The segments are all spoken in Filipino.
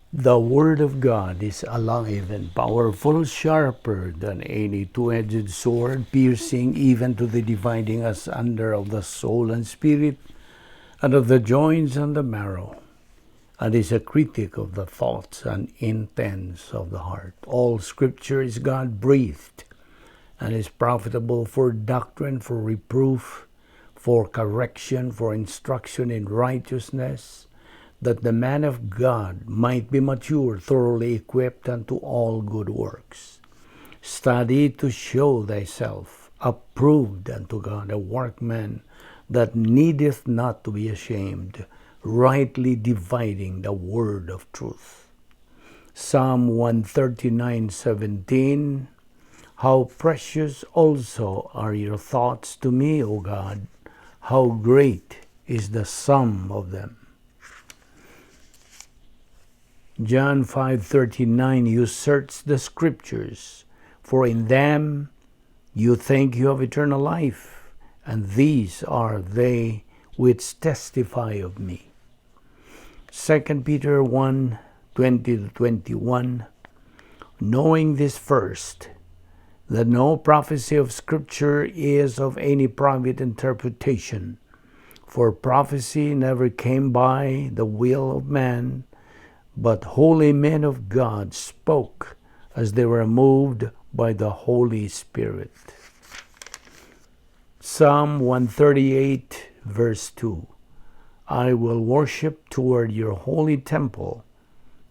The Word of God is alive and powerful, sharper than any two-edged sword, piercing even to the dividing asunder of the soul and spirit, and of the joints and the marrow, and is a critic of the thoughts and intents of the heart. All Scripture is God-breathed, and is profitable for doctrine, for reproof, for correction, for instruction in righteousness, that the man of God might be mature, thoroughly equipped unto all good works. Study to show thyself approved unto God, a workman that needeth not to be ashamed, rightly dividing the word of truth. Psalm 139:17. How precious also are your thoughts to me, O God! How great is the sum of them! John 5:39, you search the Scriptures, for in them you think you have eternal life, and these are they which testify of me. 2 Peter 1:20-21, knowing this first, that no prophecy of Scripture is of any private interpretation, for prophecy never came by the will of man, but holy men of God spoke as they were moved by the Holy Spirit. Psalm 138, verse 2. I will worship toward your holy temple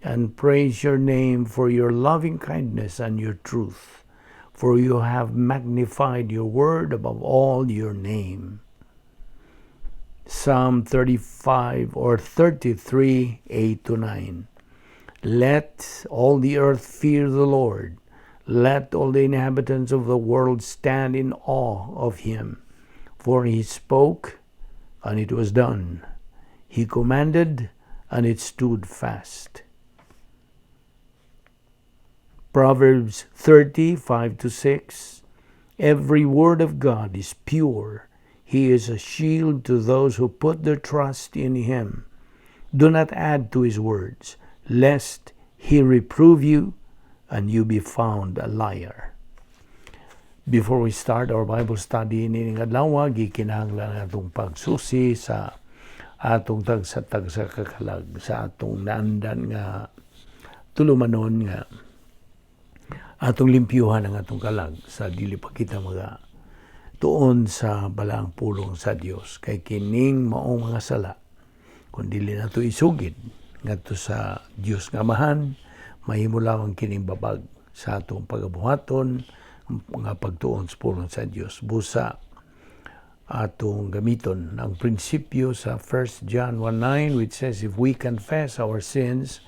and praise your name for your loving kindness and your truth, for you have magnified your word above all your name. Psalm 35 or 33, 8-9. Let all the earth fear the Lord. Let all the inhabitants of the world stand in awe of him. For he spoke, and it was done. He commanded, and it stood fast. Proverbs 30:5-6. Every word of God is pure. He is a shield to those who put their trust in him. Do not add to his words, lest he reprove you and you be found a liar. Before we start our Bible study ining adlaw, gikinahanglan atong pagsusi sa atong tagsa kakalag, sa atong naandan nga tulumanon nga atong limpyuhan ang atong kalag sa dili pa kita mga tuon sa balaang pulong sa Dios, kay kining maong mga sala kun dili nato isugid ngadto sa Dios nga Amahan, mahimo lamang kining babag sa atong pagabuhaton nga pagtuon sa pulong sa Dios. Busa atong gamiton ang prinsipyo sa 1 John 1:9, which says, if we confess our sins,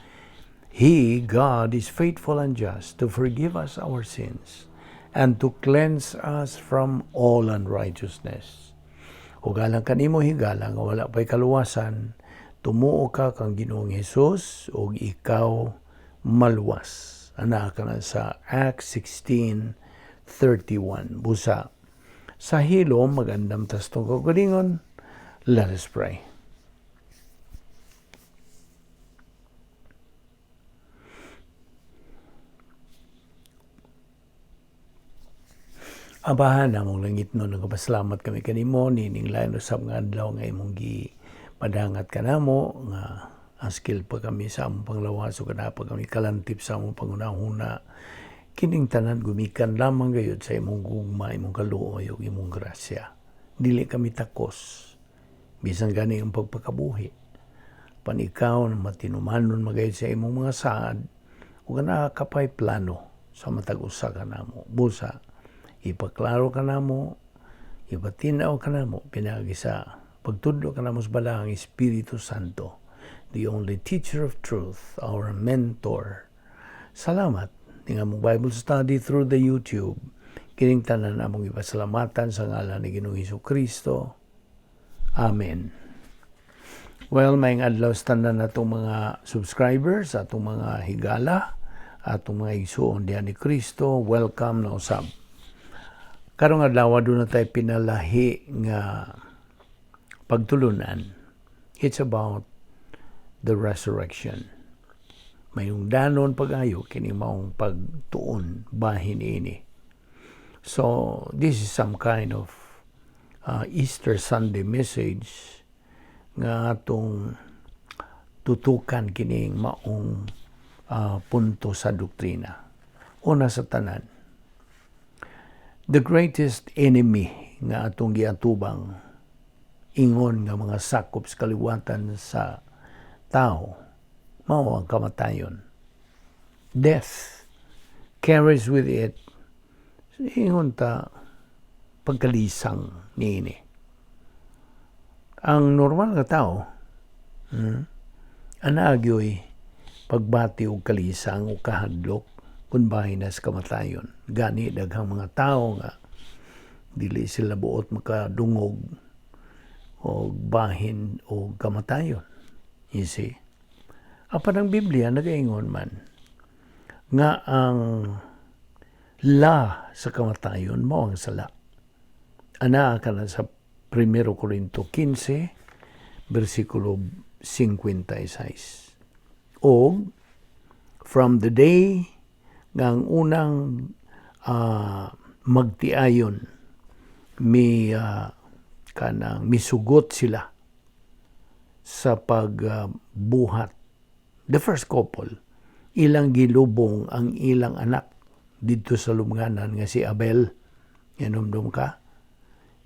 He, God, is faithful and just to forgive us our sins and to cleanse us from all unrighteousness. O galang kanimo higalang wala pa'y kaluwasan, tumuo ka kang Ginoong Hesus o ikaw maluwas. Ana ka na sa Acts 16:31. Busa sa hilom magandam tas tong kagalingon. Let us pray. Abahan namong langit no nagapasalamat kami kanimo nining lain usab nga adlaw nga imong padangat kanamo nga askil pa kami sa among panglawas o kada pa kami kalantip sa among pangunahuna, kining tanan gumikan lamang gayud sa imong gugma, imong kaluoy ug imong grasya. Dili kami takos bisan gani ang pagpakabuhi panikaw na matinumanon magayud sa imong mga saad ug nakakapay plano sa matag usa kanamo. Busa ipaklaro ka namo, ipatinaw ka namo, pinagi sa pagtudlo ka namo sa balahang Espiritu Santo, the only teacher of truth, our mentor. Salamat nga mong Bible study through the YouTube. Kining tanan among ipasalamatan sa ngalan ni Ginoong Hesukristo. Amen. Well, may adlaw tanan natong mga subscribers, atong mga higala, atong mga igsoon diyan ni Kristo. Welcome na usab. Karong adlaw doon na tayo pinalahi nga pagtulunan. It's about the resurrection. Mayong danon pag-ayo, kini maong pagtuon bahin ini. So, this is some kind of Easter Sunday message nga atong tutukan kining maong punto sa doktrina. Una sa tanan, the greatest enemy nga atong giatubang ingon nga mga sakop sa kaliwatan sa tao mao ang kamatayon. Death carries with it ingon ta pagkalisang niini. Ang normal nga tao anagyoy pagbati og kalisang o kahadlok kun bahin na sa kamatayon. Gani daghang mga tao nga dili sila buot makadungog o bahin o kamatayon. You see? Apan ang Biblia nagaingon man nga ang sa kamatayon mao ang sala. Ana ka na sa 1 Korinto 15 versikulo 56. O from the day nga ang unang magtiayon kanang misugot sila sa pagbuhat. The first couple, ilang gilubong ang ilang anak dito sa lumnganan nga si Abel. Yanumdum ka?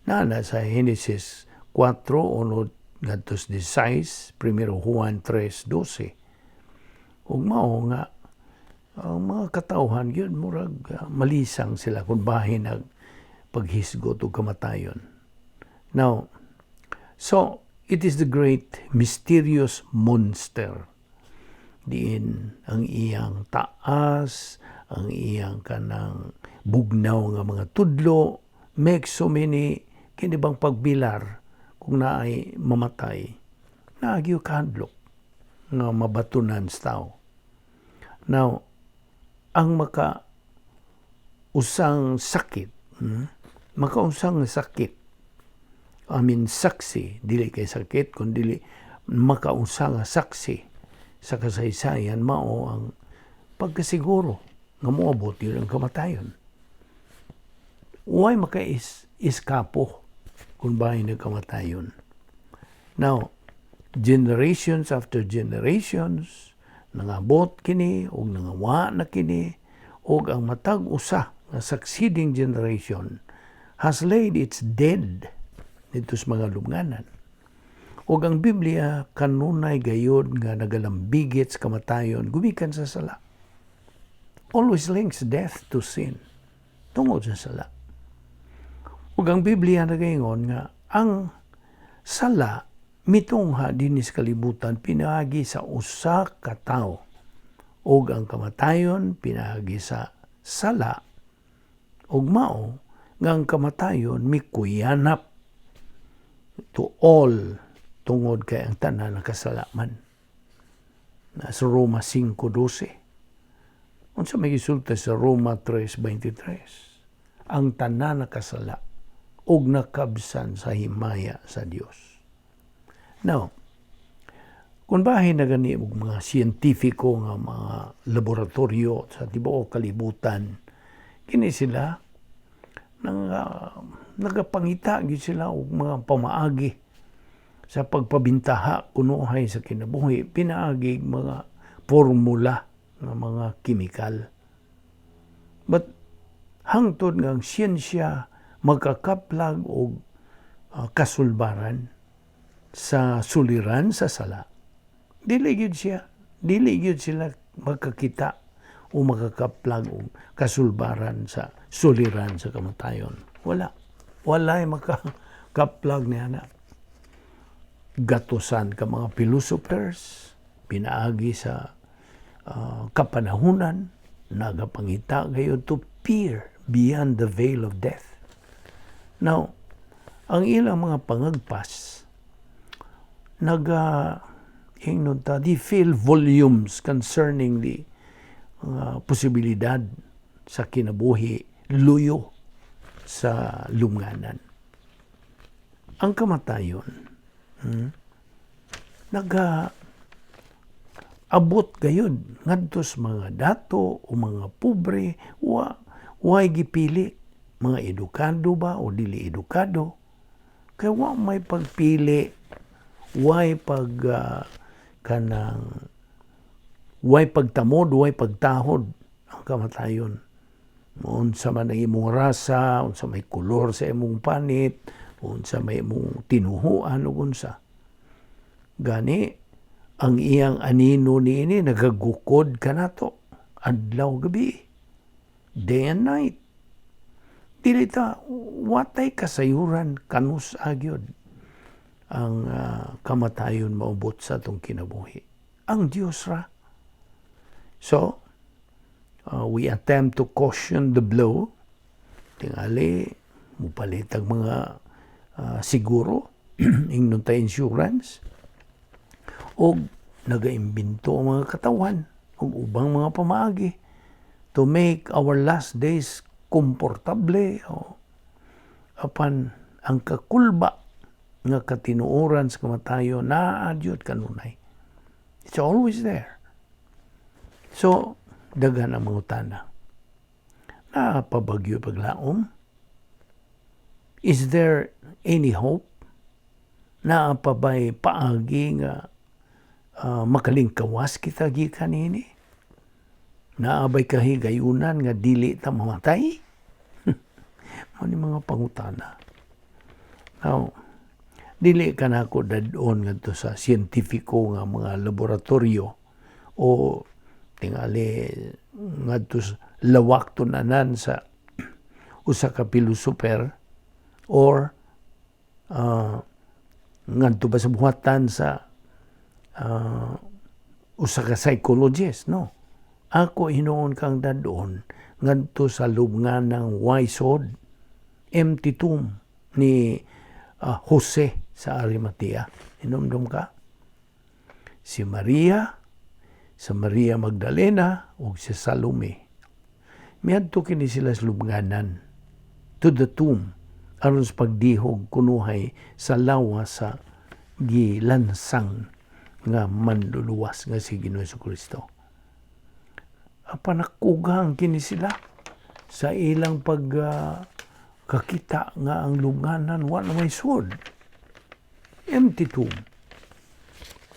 Na sa Genesis 4:1 ngadto 16, 1 Juan 3:12. Ug mao nga ang mga katawhan yun murag malisang sila kung bahin nag paghisgot o kamatayon. Now, so it is the great mysterious monster. Diin ang iyang taas, ang iyang kanang bugnaw nga mga tudlo, make so many kinibang pagbilar kung naay mamatay. Naagyo kahadlok nga mabatunan sa tao. Now, ang makausang sakit, saksi, dili kay sakit, kundi makausang saksi sa kasaysayan, mao ang pagkasiguro nga moabot yun ang kamatayon. Huwag maka-iskapo kung bahay na kamatayon. Now, generations after generations, nangabot kini, o nangawa na kini, o ang matag usa nga succeeding generation has laid its dead dito sa mga lumnganan. O ang Biblia kanunay gayod nga nagalambigit sa kamatayon gumikan sa sala. Always links death to sin tungod sa sala. O ang Biblia nagaingon nga ang sala mitungha dinis kalibutan pinaagi sa usa ka tawo. O ang kamatayon pinaagi sa sala. Ug mao nga ang kamatayon mikuyanap to all tungod kay ang tanan nakasalaman. Sa Roma 5:12. Unsa may gisulta sa Roma 3:23? Ang tanan nakasala ug nakabsan sa himaya sa Dios. Now, kung bahin na gani og mga siyentipiko nga mga laboratorio sa tibuok kalibutan, kini sila nagapangita gid sila og mga pamaagi sa pagpabintaha kunuhay sa kinabuhi, pinaagi mga formula ng mga kimikal. But hangtod nga ang siyensya magkakaplag og kasulbaran sa suliran sa sala, dili gyud sila magkakita o makakaplag og kasulbaran sa suliran sa kamatayon. Walay makakaplag niya na. Gatusan ka mga philosophers, pinaagi sa kapanahunan, nagapangita gayon to peer beyond the veil of death. Now, ang ilang mga pangagpas, di fill volumes concerning the posibilidad sa kinabuhi, luyo sa lumnganan. Ang kamatayon, abot gayud ngadtos mga dato o mga pobre, way gipili, mga edukado ba o dili edukado. Kaya may pagpili, way way pagtamod, way pagtahod ang kamatayon. Unsa man ang imong rasa, unsa may kolor sa imong panit, unsa may imong tinuhuan ug unsa. Gani ang iyang anino niini nagagukod kanato adlaw gabi, day and night. Dili ta watay kasayuran kanus agyod ang kamatayon maubot sa atong kinabuhi. Ang Dios ra. So, we attempt to caution the blow. Tingali, mupalit ang mga siguro, ingnon ta insurance, o nagaimbinto ang mga katawan, o ubang mga pamaagi, to make our last days komportable, o apan ang kakulba nga katinuoran sa kamatayon naadyot kanunay. It's always there. So, daghan ang mga utana. Napabagyo paglaom? Is there any hope? Naapabay paagi nga makalingkawas kita gikan ini? Naabay kahigayunan nga dili ta mamatay? Ano mga pangutana? Now, dili ka na ako dadon nga to sa siyentipiko nga mga laboratorio o tingali nga to lawak tunanan sa usa ka pilosoper or ngadto ba sa buhatan sa usa ka psychologist, no? Ako hinuon kang dadon ngadto sa lubngan ng Waysod, empty tomb ni Jose sa Arimatea. Inumdum ka? Si Maria, sa Maria Magdalena, o si Salome. Miadto kini sila sa lubnganan, to the tomb, aron sa pagdihog kunuhay sa lawa sa gilansang nga manluluwas nga si Ginoong Jesucristo. Apanakugang kini sila sa ilang kakita nga ang lubnganan wa na may sud. Empty tomb.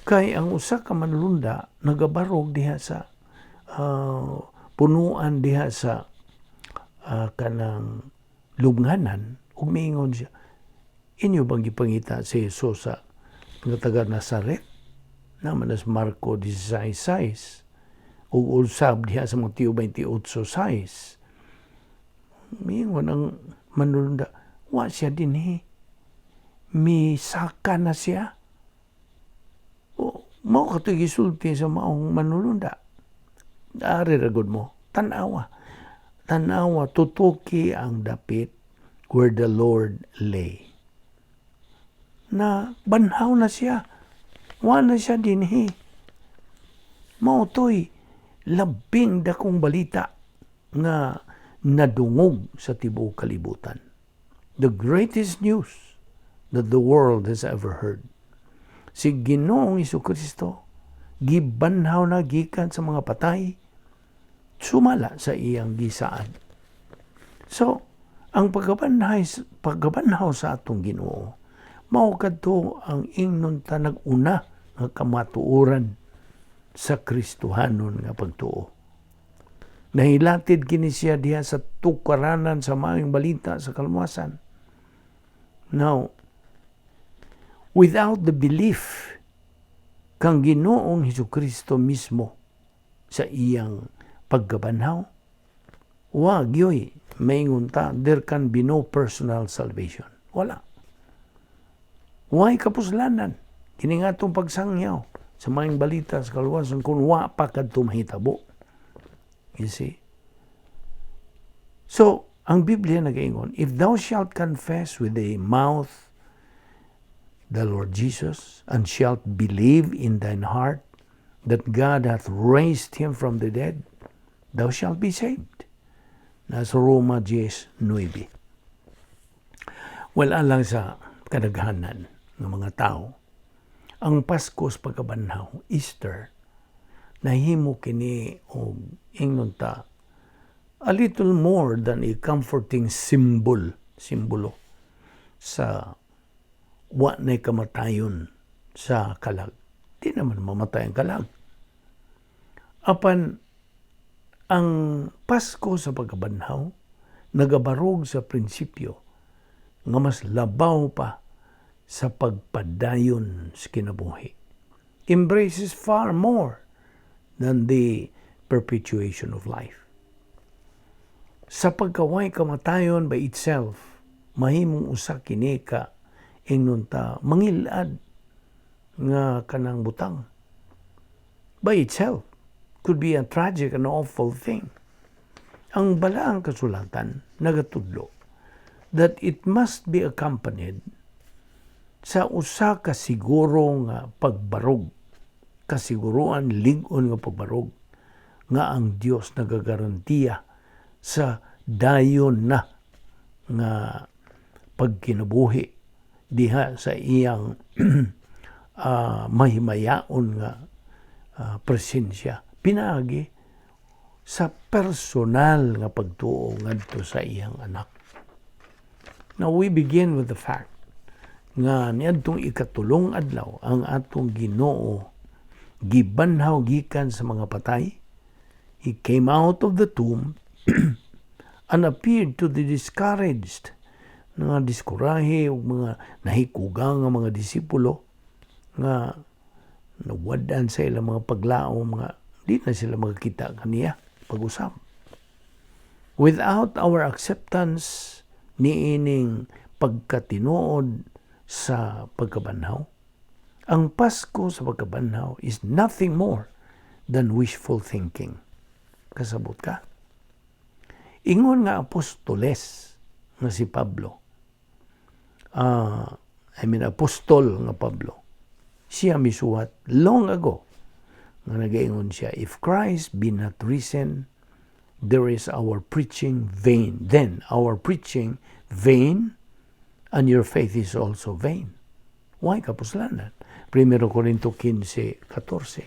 Kay ang usa ka manlunda nagabarog diha sa punuan diha sa kanang lubnganan ug miingon siya, inyo bang gipangita si Jesus sa nga taga Nazaret? Naman as Marco 16:6 ug usab diha sa Mateo 28:6. Miingon ang manlunda, wa siya dinhi. Misaka na siya. Mao katoy gisulti sa maong manlunda. Ari ragod mo, tanawa, tutuki ang dapit where the Lord lay. Na banhaw na siya. Wa na siya dinhi. Mao toy labing dakong balita nga nadungog sa tibuok kalibutan. The greatest news that the world has ever heard. Si Ginoong Jesucristo gibanhaw na gikan sa mga patay, sumala sa iyang gisaan. So, ang pagkabanhaw sa atong Ginoo, mao kadto ang ingnon ta nag-una nga kamatuoran sa Kristohanon nga pagtuo. Nahilatid kini siya diha sa tukaranan sa maayong balita sa kalmasan. Now, without the belief kang Ginoong Jesucristo mismo sa iyang pagkabanhaw, wag yoy maingon ta, there can be no personal salvation. Wala. Way kapuslanan. Kini nga itong pagsangyaw sa maayong balita sa kalwasan kung wa pa kadto mahitabo. You see? So, ang Biblia nagaingon, if thou shalt confess with thy mouth the Lord Jesus, and shalt believe in thine heart that God hath raised him from the dead, thou shalt be saved. Nasa Roma 10:9. Well, alang sa kadaghanan ng mga tao, ang Pasko sa pagkabanhaw, Easter, nahimo kini og ingnon ta a little more than a comforting simbolo sa wa na'y kamatayon sa kalag. Di naman mamatay ang kalag. Apan ang Pasko sa pagkabanhaw nagabarog sa prinsipyo nga mas labaw pa sa pagpadayon sa kinabuhi. Embraces far more than the perpetuation of life. Sa pagkaway kamatayon by itself, mahimong usa kini ka ingnon ta mangilad nga kanang butang. By itself could be a tragic and awful thing. Ang balaang kasulatan nagatudlo that it must be accompanied sa usa ka siguro nga pagbarog, kasiguruan lig-on nga pagbarog nga ang Dios nagagarantiya sa dayon na nga pagkinabuhi diha sa iyang mahimayaon nga presensya pinaagi sa personal nga pagtuo ngadto sa iyang anak. Now we begin with the fact nga niadtong ikatulong adlaw ang atong Ginoo gibanhaw gikan sa mga patay. He came out of the tomb and appeared to the discouraged, mga diskurahe o mga nahikugang nga mga disipulo nga nawadan sa ilang mga paglaom nga di na sila magkita kaniya pag-usap. Without our acceptance niining pagkatinuod sa pagkabanhaw, ang Pasko sa pagkabanhaw is nothing more than wishful thinking. Kasabot ka? Ingon nga apostoles nga si Pablo, apostol nga Pablo, siya misuwat long ago nga nagaingon siya, if Christ be not risen, there is our preaching vain. Then our preaching vain, and your faith is also vain. Why kapuslanan? 1 Corinto 15:14.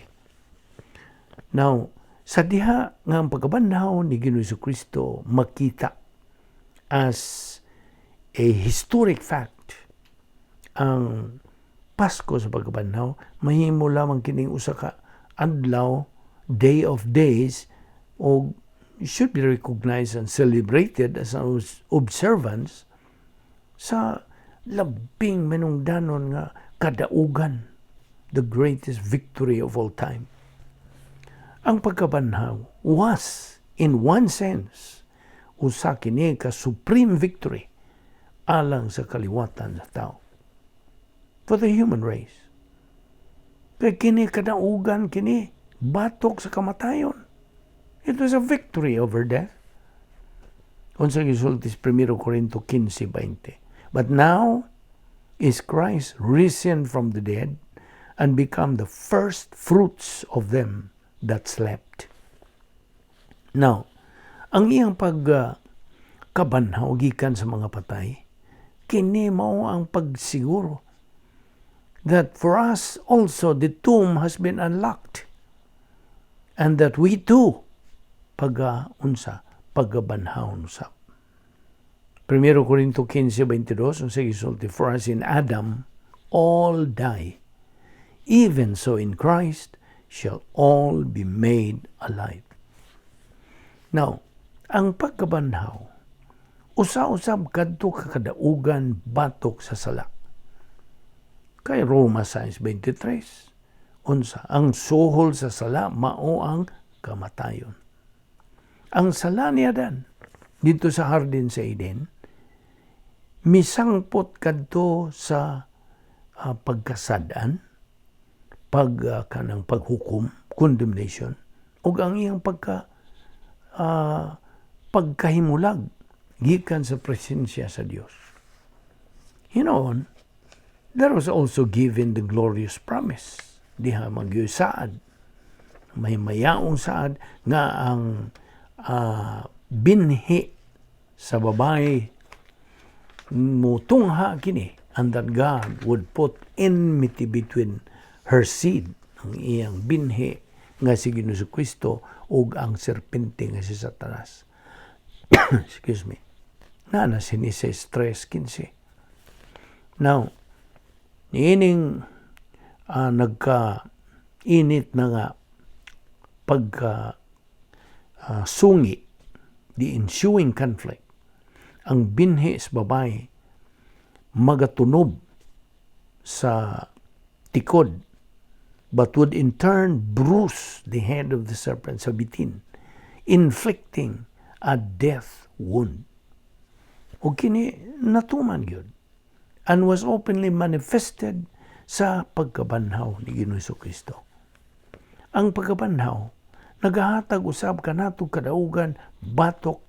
Now, sa diha nga ang pagkabanhaw ni Ginoong Jesucristo makita as a historic fact, ang Pasko sa pagkabanhaw mahimo lamang kining usa ka adlaw, day of days, o should be recognized and celebrated as an observance sa labing manungdanon nga kadaugan, the greatest victory of all time. Ang pagkabanhaw was, in one sense, usa kini ka supreme victory alang sa kaliwatan sa tao. For the human race. Kaya kini kadaugan kini, batok sa kamatayon. It was a victory over death. Unsang gisulti sa 1 Corinto 15:20. But now is Christ risen from the dead and become the first fruits of them that slept. Now, ang iyang pagkabanhaw gikan sa mga patay, kini mao ang pagsiguro that for us also the tomb has been unlocked and that we too pagabanhaw usab. 1 Corinto 15:22 ang gisulti, for as in Adam all die, even so in Christ shall all be made alive. Now, ang pagkabanhaw usa-usab kadto kakadaugan batok sa sala. Kay Roma 6:23, unsa ang suhol sa sala mao ang kamatayon. Ang sala ni Adan dito sa hardin sa Eden misangpot kadto sa pagkasadan, kanang paghukom, condemnation, ug ang iyang pagkahimulag gikan sa presensya sa Dios. Hinoon, there was also given the glorious promise diha magyusaad, may mayaong saad nga ang binhi sa babae mutungha kini, and that God would put enmity between her seed, ang iyang binhi nga si Ginoong Jesucristo ug ang serpente nga si Satanas. Excuse me. Na Genesis 3:15. Now, niining nagka-init na nga sungi, the ensuing conflict, ang binhi sa babae magatunob sa tikod, but would in turn bruise the head of the serpent sa bitin, inflicting a death wound. O kini natuman yun, and was openly manifested sa pagkabanhaw ni Ginoong Jesucristo. Ang pagkabanhaw, nagahatag usab kanato kadaugan batok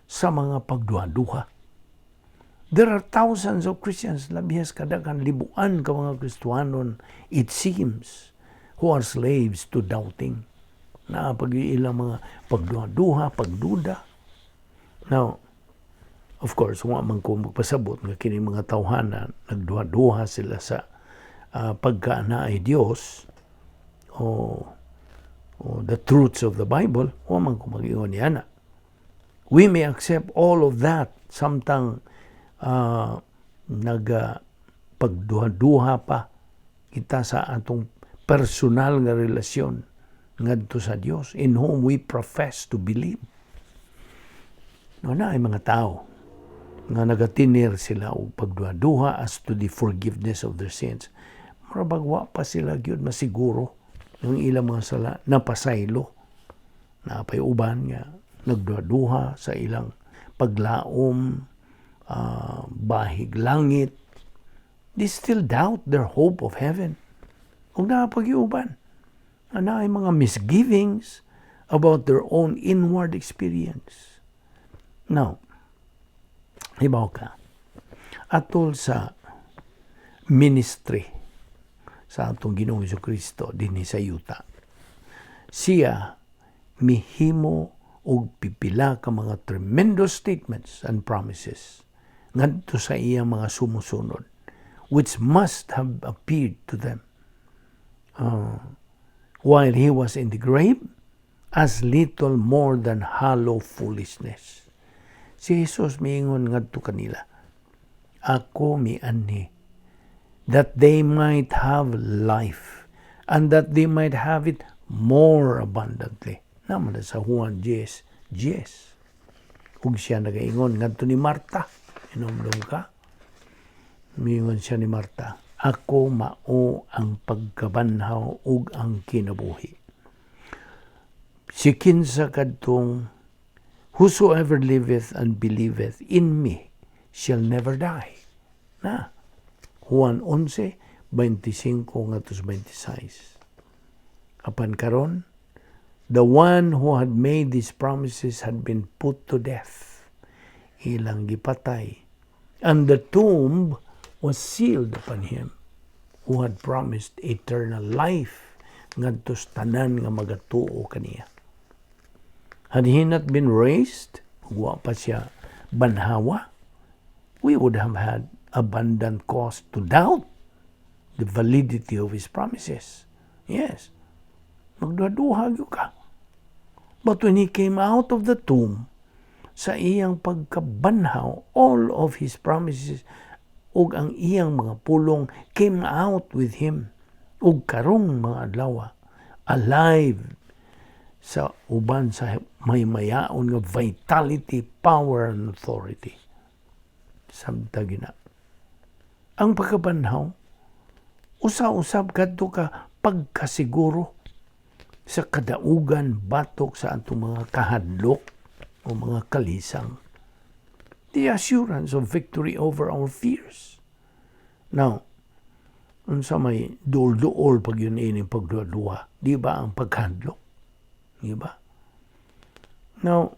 sa mga pagduha-duha. There are thousands of Christians, labihas kadaghan libuan ka mga Kristiyanon, it seems, who are slaves to doubting. Na pag-iilang mga pagduha-duha, pagduda. Now, of course, wa man ko magpasabot nga kini mga tawhana nagduha-duha sila sa pagkaana ay Dios o the truths of the Bible, wa man ko mag-ingon niya na. We may accept all of that samtang pagduha-duha pa kita sa atong personal nga relasyon ngadto sa Dios in whom we profess to believe. Na ay mga tao nga nagatinir sila og pagduha-duha as to the forgiveness of their sins. Marabagwa pa sila gyud masiguro ng ilang mga sala napasaylo. Napay uban nga nagduha-duha sa ilang paglaom, bahig langit. They still doubt their hope of heaven. Kung napag-iuban, na ay mga misgivings about their own inward experience. Now, hibaw ka, atol sa ministry sa atong Ginoong Jesucristo dinhi sa yuta, siya mihimo og pipila ka mga tremendous statements and promises ngadto sa iyang mga sumusunod, which must have appeared to them while he was in the grave as little more than hollow foolishness. Si Jesus miingon ngadto kanila, ako mianhi, that they might have life, and that they might have it more abundantly. Naman sa Juan 10:10. Ug siya nagaingon ngadto ni Marta, inomdom ka? Miingon siya ni Marta, ako mao ang pagkabanhaw ug ang kinabuhi. Si kinsa kadtong whosoever liveth and believeth in me shall never die. Na Juan 11:25-26. Apan karon, the one who had made these promises had been put to death. Ilang gipatay. And the tomb was sealed upon him who had promised eternal life ngadto sa tanan nga magatuo kaniya. Had he not been raised, wa pa siya banhawa, we would have had abundant cause to doubt the validity of his promises. Yes, magduha-duha ka. But when he came out of the tomb, sa iyang pagkabanhaw, all of his promises ug ang iyang mga pulong came out with him. Ug karong mga adlaw, alive sa uban sa maymayaon nga vitality, power, and authority. Sabta gina. Ang pagkabanhaw, usa-usab kadto ka pagkasiguro sa kadaugan batok sa atong mga kahadlok o mga kalisang. The assurance of victory over our fears. Now, unsa may duol-duol pag yun ining pagduwa-duwa, di ba ang paghadlok? Di ba? Now,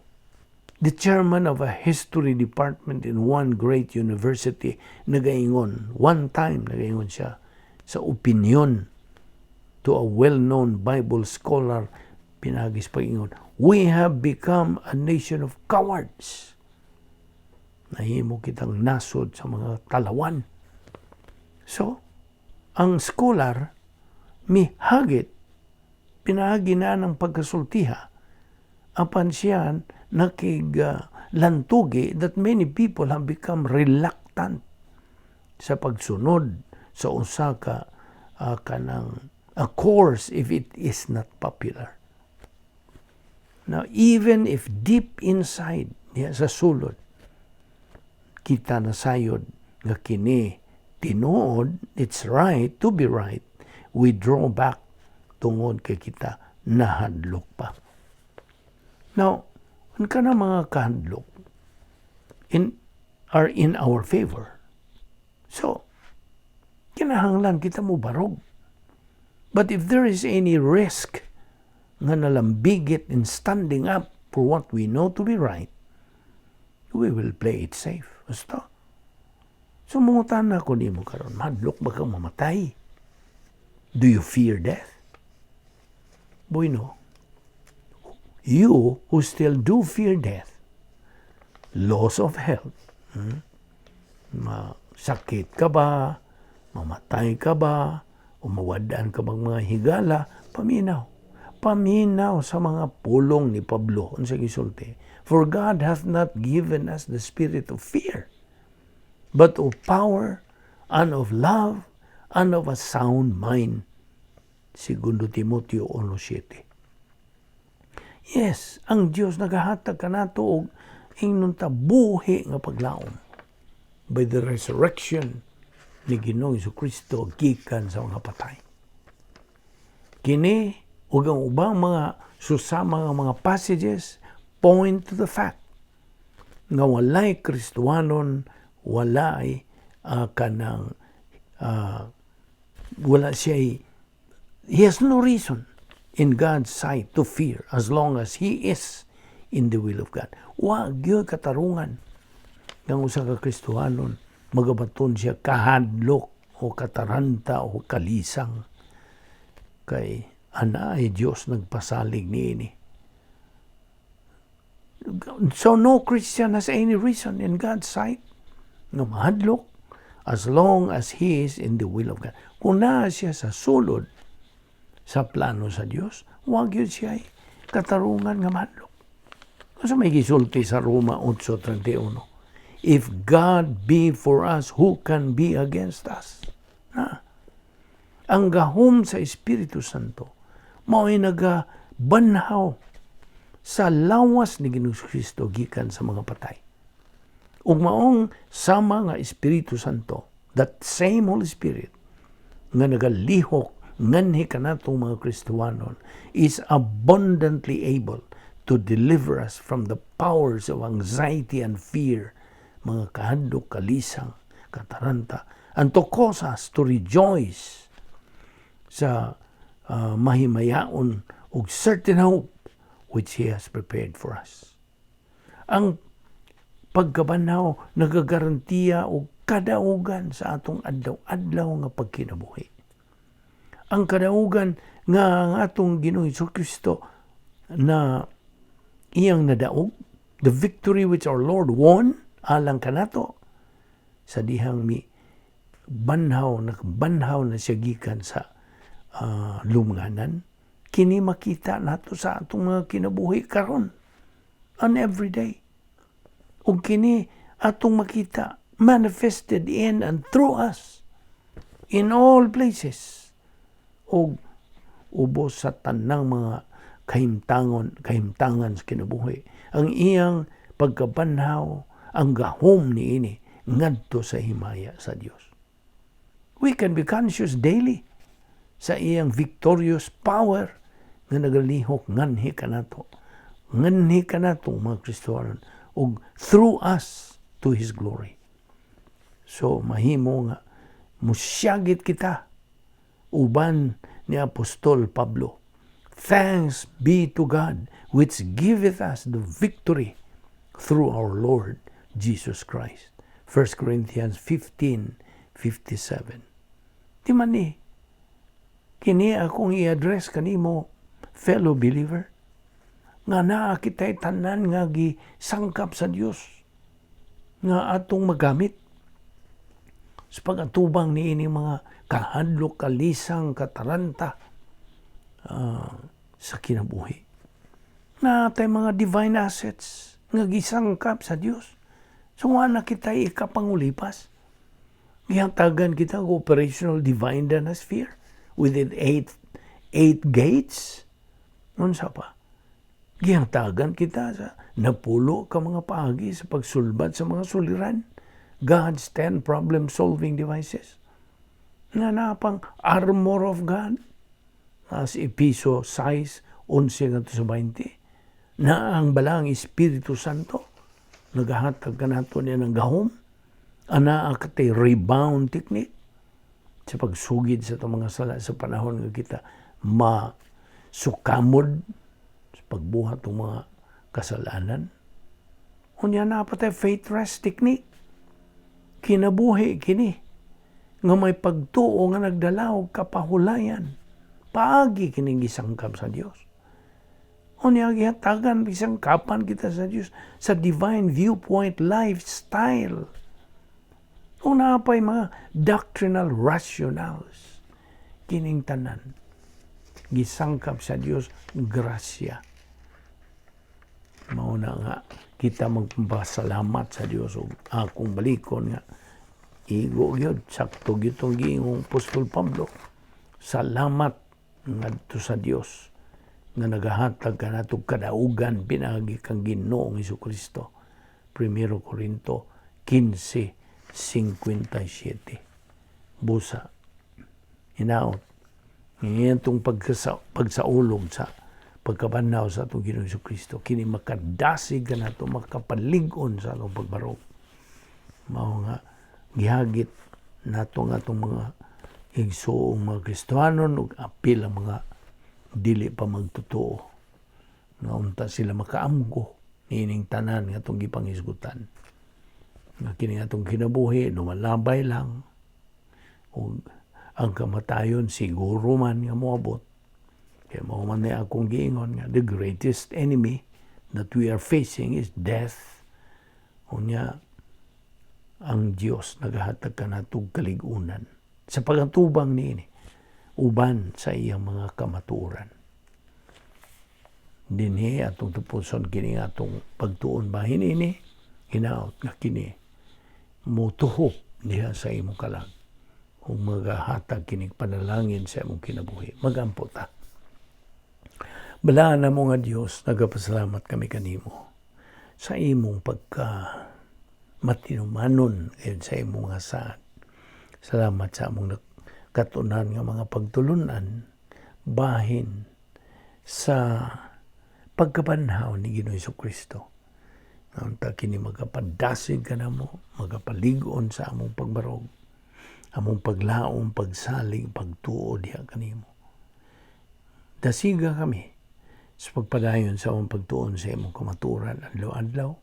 the chairman of a history department in one great university nagaingon, one time nagaingon siya sa opinion to a well-known Bible scholar, pinagis pag-ingon, we have become a nation of cowards. Nahimo kitang nasod sa mga talawan. So, ang scholar mihagit pinagi na ng pagkasultiha, apan siya nakiglantugi that many people have become reluctant sa pagsunod sa usa ka kanang a course if it is not popular. Now, even if deep inside sa sulod, kita nasayod nga kini tinuod, it's right to be right, we draw back tungod kay kita nahadlok pa. Now, ang kana mga kahadlok are in our favor. So, kinahanglan kita mo barog. But if there is any risk nga nalambigit in standing up for what we know to be right, we will play it safe. Basta. Sumutan na ko nimo karon, madlok ba kang mamatay? Do you fear death? Boy, no. You who still do fear death, loss of health, masakit ka ba, mamatay ka ba, o mawadaan ka bang mga higala, paminaw. Paminaw sa mga pulong ni Pablo unsa gisulti. For God hath not given us the spirit of fear, but of power, and of love, and of a sound mind. 2 Timoteo 1:7. Yes, ang Dios nagahatag kanato og ingnon ta buhi nga paglaom by the resurrection ni Ginoong Jesucristo gikan sa mga patay. Kini ug ang ubang mga susama nga mga passages point to the fact nga walay Kristohanon, walay wala siya, he has no reason in God's sight to fear as long as he is in the will of God. Wa gyud katarungan ng usa ka Kristohanon magabaton siya kahadlok o kataranta o kalisang kay ana ay Dios nagpasalig niini. So no Christian has any reason in God's sight nga mahadlok as long as he is in the will of God. Kung naa siya sa sulod sa plano sa Dios, wag yun siya katarungan nga mahadlok. Kasi may gisulti sa Roma 8:31. If God be for us, who can be against us? Ang gahom sa Espiritu Santo mao'y nagabanhaw sa lawas ni Ginoong Kristo gikan sa mga patay. Ug maong sama nga Espiritu Santo, that same Holy Spirit nga nagalihok nganhi kanatong mga Kristohanon is abundantly able to deliver us from the powers of anxiety and fear, mga kahadlok, kalisang, kataranta, and to cause us to rejoice sa mahimayaon ug certain hope which He has prepared for us. Ang pagkabanhaw nagagarantiya og kadaugan sa atong adlaw-adlaw nga pagkinabuhi. Ang kadaugan nga ang atong Ginoong Jesucristo na iyang nadaog, the victory which our Lord won alang kanato sa dihang banhaw na siya gikan sa lumnganan, kini makita nato sa atong mga kinabuhi karon on every day. Ug kini atong makita manifested in and through us in all places. Ug ubos sa tanang mga kahimtangan sa kinabuhi. Ang iyang pagkabanhaw, ang gahom niini ngadto sa himaya sa Dios. We can be conscious daily sa iyang victorious power nga nagalihok nganhi kanato mga Kristohanon ug through us to His glory. So mahimo nga musyagit kita uban ni Apostol Pablo. Thanks be to God which giveth us the victory through our Lord Jesus Christ. 1 Corinthians 15:57. Di man ni kini akong i-address kanimo, fellow believer, nga naa kita'y tanan nga gisangkap sa Dios nga atong magamit sa pagatubang niini mga kahadlok, kalisang, kataranta, sa kinabuhi. Na tay mga divine assets nga gisangkap sa Dios. So nga na kita ikapangulipas. Gihatagan kita ang operational divine dynasty within eight gates. Unsa pa? Gihatagan kita sa napulo ka mga paagi sa pagsulbad sa mga suliran. God's 10 problem-solving devices. Na napang armor of God. As Episo 6, 11 sa 20. Na ang balang Espiritu Santo. Nagahatag ka nato niya ng gahom. Ana akatay rebound technique. Sa pagsugid sa itong mga sala sa panahon nga kita masukamod sa pagbuhat ng mga kasalanan. Unya na patay faith rest technique. Kinabuhi kini nga may pagtuo nga nagdalaw kapahulayan. Paagi kining gisangkap sa Dios. Unya gihatagan gisangkapan kita sa Dios sa divine viewpoint lifestyle. Una pa'y mga doctrinal rationals. Kining tanan. Gisangkap sa Dios grasya. Mauna nga kita magpasalamat sa Dios ug akong balikon nga igo gyud sakto gyud tong giingong Apostol Pablo. Salamat ngadto sa Dios nga nagahatag kanatong kadaugan pinagi kang Ginoong Hesukristo. 1 Corinto 15:57. Busa. Hinaot. Ngayon itong pagsaulog sa pagkabanaw sa itong Ginoong Hesukristo. Kini makadasig ka na ito, makapaligon sa itong pagbarog. Mao nga, gihagit na ito nga itong mga igsoong mga Kristohanon ug apil ang mga dili pa magtotoo. Naunta sila makaamgo nining tanan nga itong gipanghisgutan. Nga kini nga itong kinabuhi, lumalabay lang. O ang kamatayon siguro man nga moabot. Kaya mo man na akong giingon nga the greatest enemy that we are facing is death. Unya ang Dios nagahatag kanatong kaligunan sa pagatubang niini uban sa iyang mga kamatuoran. Dinhi atong tupuson kini atong pagtuon bahin ini hinaot nga kini motuhop diha sa imong kalag. Kung magahatag kining panalangin sa imong kinabuhi, magampo ta. Balaan na mo nga Diyos, nagapasalamat kami kanimo sa imong matinumanon sa imong nga saad. Salamat sa among katunan nga mga pagtulunan bahin sa pagkabanhaw ni Ginoong Hesukristo. Nanta kini magapadasig ka na mo, magapaligon sa among pagbarog, among paglaom, pagsalig, pagtuo diha kanimo. Dasiga kami sa pagpadayon sa among pagtuon sa imong kamaturan adlaw-adlaw.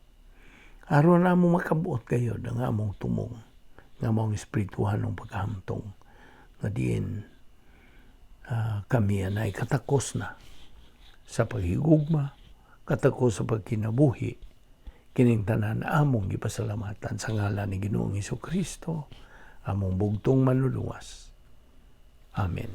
Aron na among makabuot kayo ng among tumong, ng among espirituhan ng paghamtong, nga diin kami ay katakos na sa paghigugma, katakos sa pagkinabuhi, kining tanan among gipasalamatan sa ngalan ni Ginoong Hesukristo, among bugtong manluluwas. Amen.